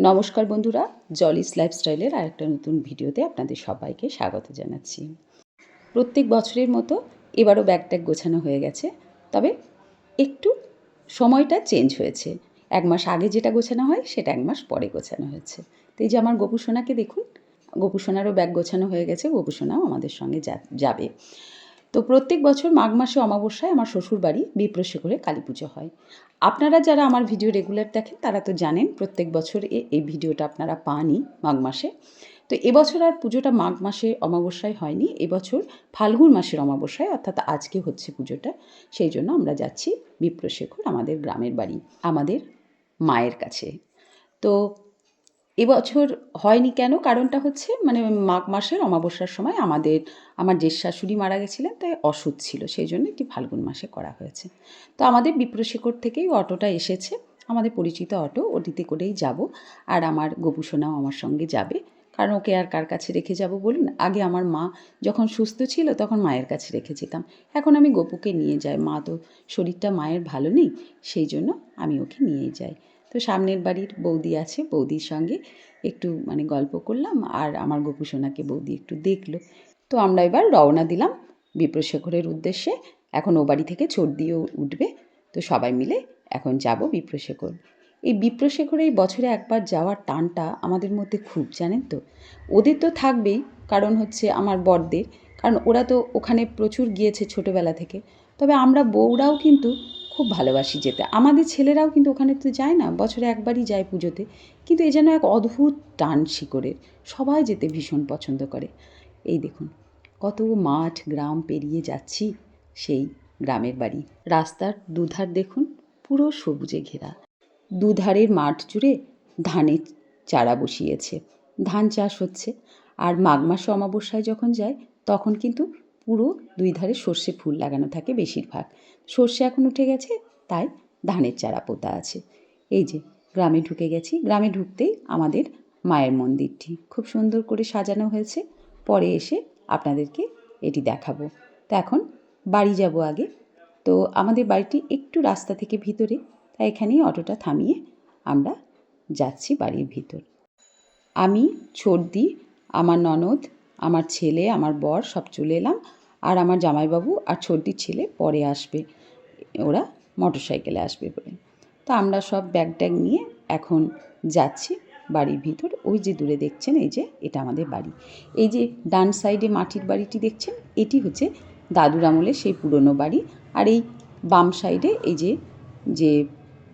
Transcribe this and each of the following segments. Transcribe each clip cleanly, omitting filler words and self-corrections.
নমস্কার বন্ধুরা, জলিস লাইফস্টাইলের আরেকটা নতুন ভিডিওতে আপনাদের সবাইকে স্বাগত জানাচ্ছি। প্রত্যেক বছরের মতো এবারও ব্যাগ ট্যাগ গোছানো হয়ে গেছে, তবে একটু সময়টা চেঞ্জ হয়েছে। 1 মাস আগে যেটা গোছানো হয় সেটা 1 মাস পরে গোছানো হয়েছে। তো এই যে আমার গোপু সোনাকে দেখুন, গোপু সোনারও ব্যাগ গোছানো হয়ে গেছে, গোপু সোনাও আমাদের সঙ্গে যাবে। তো প্রত্যেক বছর মাঘ মাসে অমাবস্যায় আমার শ্বশুরবাড়ি বিপ্রশেখরে কালী পুজো হয়। আপনারা যারা আমার ভিডিও রেগুলার দেখেন তারা তো জানেন প্রত্যেক বছর এই ভিডিওটা আপনারা পানই মাঘ মাসে। তো এবছর আর পুজোটা মাঘ মাসে অমাবস্যায় হয়নি, এবছর ফাল্গুন মাসের অমাবস্যায়, অর্থাৎ আজকে হচ্ছে পুজোটা। সেই জন্য আমরা যাচ্ছি বিপ্রশেখর, আমাদের গ্রামের বাড়ি, আমাদের মায়ের কাছে। তো এবছর হয়নি কেন, কারণটা হচ্ছে মাঘ মাসের অমাবস্যার সময় আমার জেঠ শাশুড়ি মারা গেছিলেন, তাই অসুখ ছিল, সেই জন্য একটি ফাল্গুন মাসে করা হয়েছে। তো আমাদের বিপ্রশেখর থেকেই অটোটা এসেছে, আমাদের পরিচিত অটো, ওটিতে করেই যাব। আর আমার গোপু সোনাও আমার সঙ্গে যাবে, কারণ ওকে আর কার কাছে রেখে যাব বলুন। আগে আমার মা যখন সুস্থ ছিল তখন মায়ের কাছে রেখে যেতাম, এখন আমি গোপুকে নিয়ে যাই। মা তো শরীরটা মায়ের ভালো নেই, সেই জন্য আমি ওকে নিয়ে যাই। তো সামনের বাড়ির বৌদি আছে, বৌদির সঙ্গে একটু গল্প করলাম, আর আমার গোপু সোনাকে বৌদি একটু দেখলো। তো আমরা এবার রওনা দিলাম বিপ্রশেখরের উদ্দেশ্যে। এখন ও বাড়ি থেকে চর্দিও উঠবে, তো সবাই মিলে এখন যাব বিপ্রশেখর। এই বিপ্রশেখরে এই বছরে একবার যাওয়ার টানটা আমাদের মধ্যে খুব, জানেন তো। ওদের তো থাকবেই, কারণ হচ্ছে আমার বড়দের, কারণ ওরা তো ওখানে প্রচুর গিয়েছে ছোটোবেলা থেকে। তবে আমরা বউরাও কিন্তু খুব ভালোবাসি যেতে। আমাদের ছেলেরাও কিন্তু ওখানে তো যায় না, বছরে একবারই যায় পুজোতে, কিন্তু এ যেন এক অদ্ভুত টান শিকড়ের, সবাই যেতে ভীষণ পছন্দ করে। এই দেখুন কত মাঠ গ্রাম পেরিয়ে যাচ্ছি সেই গ্রামের বাড়ি। রাস্তার দুধার দেখুন পুরো সবুজে ঘেরা, দুধারের মাঠ জুড়ে ধানের চারা বসিয়েছে, ধান চাষ হচ্ছে। আর মাঘ মাসে অমাবস্যায় যখন যায় তখন কিন্তু পুরো দুই ধারে সর্ষে ফুল লাগানো থাকে বেশিরভাগ। সর্ষে এখন উঠে গেছে, তাই ধানের চারা পোতা আছে। এই যে গ্রামে ঢুকে গেছি, গ্রামে ঢুকতেই আমাদের মায়ের মন্দিরটি খুব সুন্দর করে সাজানো হয়েছে, পরে এসে আপনাদেরকে এটি দেখাবো। তো এখন বাড়ি যাব আগে। তো আমাদের বাড়িটি একটু রাস্তা থেকে ভিতরে, তাই এখানেই অটোটা থামিয়ে আমরা যাচ্ছি বাড়ির ভিতর। আমি, ছোটদি, আমার ননদ, আমার ছেলে, আমার বর সব চলে এলাম, আর আমার জামাইবাবু আর ছোটদির ছেলে পরে আসবে, ওরা মোটরসাইকেলে আসবে বলে। তো আমরা সব ব্যাগ ট্যাগ নিয়ে এখন যাচ্ছি বাড়ির ভিতর। ওই যে দূরে দেখছেন, এই যে এটা আমাদের বাড়ি। এই যে ডান সাইডে মাটির বাড়িটি দেখছেন, এটি হচ্ছে দাদুর আমলের সেই পুরনো বাড়ি। আর এই বাম সাইডে এই যে যে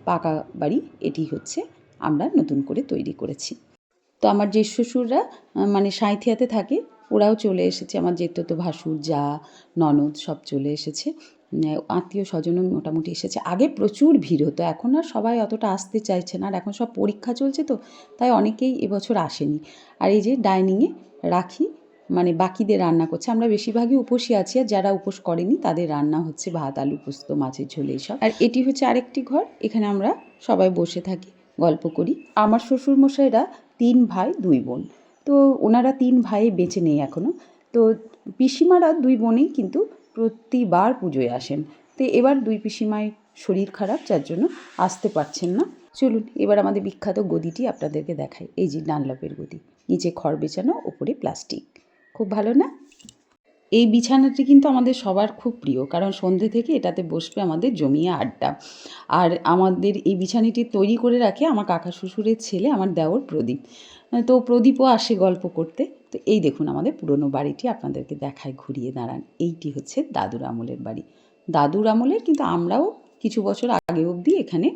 পাকা বাড়ি, এটি হচ্ছে আমরা নতুন করে তৈরি করেছি। তো আমার জেঠ শ্বশুররা সাঁইথিয়াতে থাকে, ওরাও চলে এসেছে, আমার জেঠতো ভাসুর, যা, ননদ সব চলে এসেছে। আত্মীয় স্বজনও মোটামুটি এসেছে। আগে প্রচুর ভিড় হতো, এখন আর সবাই অতটা আসতে চাইছে না, আর এখন সব পরীক্ষা চলছে তো, তাই অনেকেই এবছর আসেনি। আর এই যে ডাইনিংয়ে রাখি বাকিদের রান্না করছে, আমরা বেশিরভাগই উপোসী আছি, আর যারা উপোস করেনি তাদের রান্না হচ্ছে ভাত, আলু পোস্ত, মাছের ঝোল এইসব। আর এটি হচ্ছে আরেকটি ঘর, এখানে আমরা সবাই বসে থাকি, গল্প করি। আমার শ্বশুরমশাইরা 3 ভাই 2 বোন, তো ওনারা 3 ভাই বেঁচে নেই এখনও। তো পিসিমারা 2 বোনেই কিন্তু প্রতিবার পুজোয় আসেন। তো এবার 2 পিসিমায় শরীর খারাপ, যার জন্য আসতে পারছেন না। চলুন এবার আমাদের বিখ্যাত গদিটি আপনাদেরকে দেখাই। এই যে ডানলপের গদি, নিচে খড় বেছানো, ওপরে প্লাস্টিক, খুব ভালো না? এই বিছানাটি কিন্তু আমাদের সবার খুব প্রিয়, কারণ সন্ধ্যে থেকে এটাতে বসবে আমাদের জমিয়ে আড্ডা। আর আমাদের এই বিছানাটি তৈরি করে রাখে আমার কাকা শ্বশুরের ছেলে, আমার দেওর প্রদীপ। তো প্রদীপও আসে গল্প করতে। তো এই দেখুন আমাদের পুরনো বাড়িটি আপনাদেরকে দেখায়, ঘুরিয়ে দাঁড়ান। এইটি হচ্ছে দাদুর আমলের বাড়ি, দাদুর আমলের, কিন্তু আমরাও কিছু বছর আগে অবধি এখানে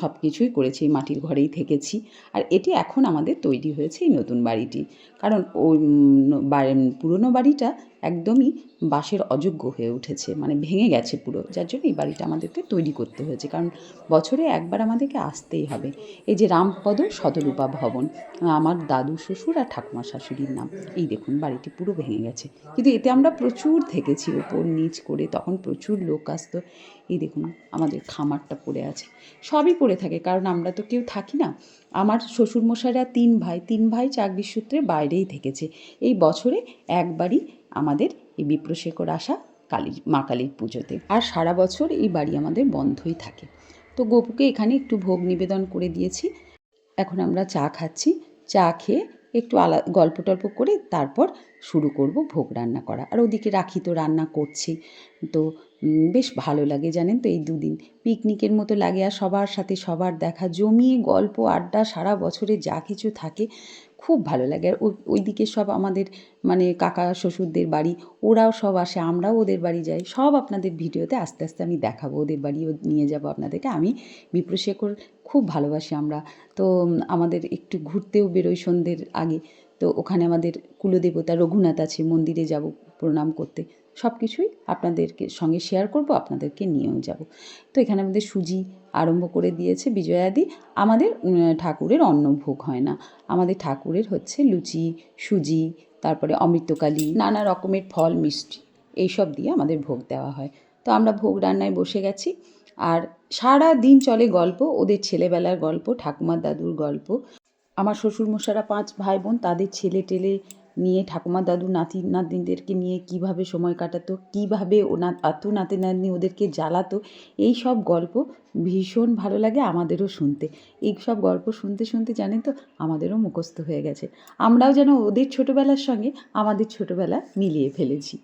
সব কিছুই করেছি, মাটির ঘরেই থেকেছি। আর এটি এখন আমাদের তৈরি হয়েছে এই নতুন বাড়িটি, কারণ ওই পুরনো বাড়িটা একদমই বাসের অযোগ্য হয়ে উঠেছে, ভেঙে গেছে পুরো, যার জন্য এই বাড়িটা আমাদেরকে তৈরি করতে হয়েছে, কারণ বছরে একবার আমাদেরকে আসতেই হবে। এই যে রামপদ শতরূপা ভবন, আমার দাদু শ্বশুর আর ঠাকুমা শাশুড়ির নাম। এই দেখুন বাড়িটি পুরো ভেঙে গেছে, কিন্তু এতে আমরা প্রচুর থেকেছি, ওপর নিচ করে, তখন প্রচুর লোক আসতো। এই দেখুন আমাদের খামারটা পড়ে আছে, সবই পড়ে থাকে, কারণ আমরা তো কেউ থাকি না। আমার শ্বশুরমশাইরা 3 ভাই, 3 ভাই চাকরির সূত্রে বাইরেই থেকেছে। এই বছরে একবারই আমাদের এই বিপ্রশেখর আসা মা কালীর পুজোতে, আর সারা বছর এই বাড়ি আমাদের বন্ধই থাকে। তো গোপুকে এখানে একটু ভোগ নিবেদন করে দিয়েছি। এখন আমরা চা খাচ্ছি। চা খেয়ে একটু গল্প টল্প করে তারপর শুরু করব ভোগ রান্না করা। আর ওদিকে রাখি তো রান্না করছি। তো বেশ ভালো লাগে জানেন তো এই দুদিন পিকনিকের মতো লাগে। আর সবার সাথে সবার দেখা, জমিয়ে গল্প আড্ডা, সারা বছরে যা কিছু থাকে খুব ভালো লাগে। আর ওইদিকে সব আমাদের মানে কাকা শ্বশুরদের বাড়ি, ওরাও সব আসে, আমরাও ওদের বাড়ি যাই। সব আপনাদের ভিডিওতে আস্তে আস্তে আমি দেখাবো, ওদের বাড়িও নিয়ে যাব আপনাদেরকে। আমি বিপ্রশেখর খুব ভালোবাসি আমরা। তো আমাদের একটু ঘুরতেও বেরোই সন্ধ্যের আগে। তো ওখানে আমাদের কুলদেবতা রঘুনাথ আছে, মন্দিরে যাব প্রণাম করতে। সব কিছুই আপনাদেরকে সঙ্গে শেয়ার করব, আপনাদেরকে নিয়েও যাব। তো এখানে আমাদের সুজি আরম্ভ করে দিয়েছে বিজয়াদি। আমাদের ঠাকুরের অন্নভোগ হয় না, আমাদের ঠাকুরের হচ্ছে লুচি, সুজি, তারপরে অমৃতকালী, নানা রকমের ফল মিষ্টি এইসব দিয়ে আমাদের ভোগ দেওয়া হয়। তো আমরা ভোগ রান্নায় বসে গেছি। আর সারা দিন চলে গল্প, ওদের ছেলেবেলার গল্প, ঠাকুমার দাদুর গল্প। আমার শ্বশুরমশাইরা 5 ভাই বোন, তাদের ছেলে টেলে নিয়ে, ঠাকুমার দাদু নাতি নাতনিদেরকে নিয়ে কীভাবে সময় কাটাতো, কীভাবে নাতি নাতনি ওদেরকে জ্বালাতো, এই সব গল্প ভীষণ ভালো লাগে আমাদেরও শুনতে। এই সব গল্প শুনতে শুনতে জানেন তো আমাদেরও মুখস্থ হয়ে গেছে। আমরাও যেন ওদের ছোটোবেলার সঙ্গে আমাদের ছোটোবেলা মিলিয়ে ফেলেছি।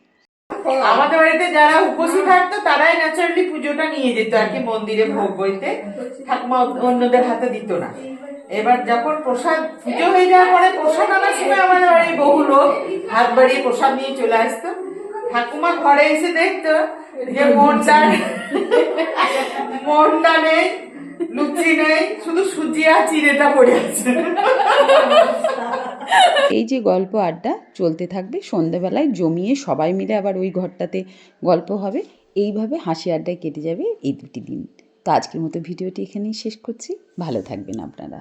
আমাদের বাড়িতে যারা উপসী থাকতো তারাই ন্যাচারালি পুজোটা নিয়ে যেত আর কি মন্দিরে ভোগ বইতে, ঠাকুমা অন্যদের হাতে দিত না। এবার যখন প্রসাদ পুজো হয়ে যাওয়ার পরে প্রসাদ আনার সময় আমাদের বাড়ির বহু লোক হাত বাড়িয়ে প্রসাদ নিয়ে চলে আসতো। ঠাকুমা ঘরে এসে দেখতো যে মনটা নেই, লুচি নেই, শুধু সুজি আর চিড়েটা পড়ে আছে। এই যে গল্প আড্ডা চলতে থাকবে, সন্ধ্যাবেলায় জমিয়ে সবাই মিলে আবার ওই ঘরটাতে গল্প হবে। এইভাবে হাসি আড্ডায় কেটে যাবে এই 2টি দিন। তো আজকের মতো ভিডিওটি এখানেই শেষ করছি। ভালো থাকবেন আপনারা।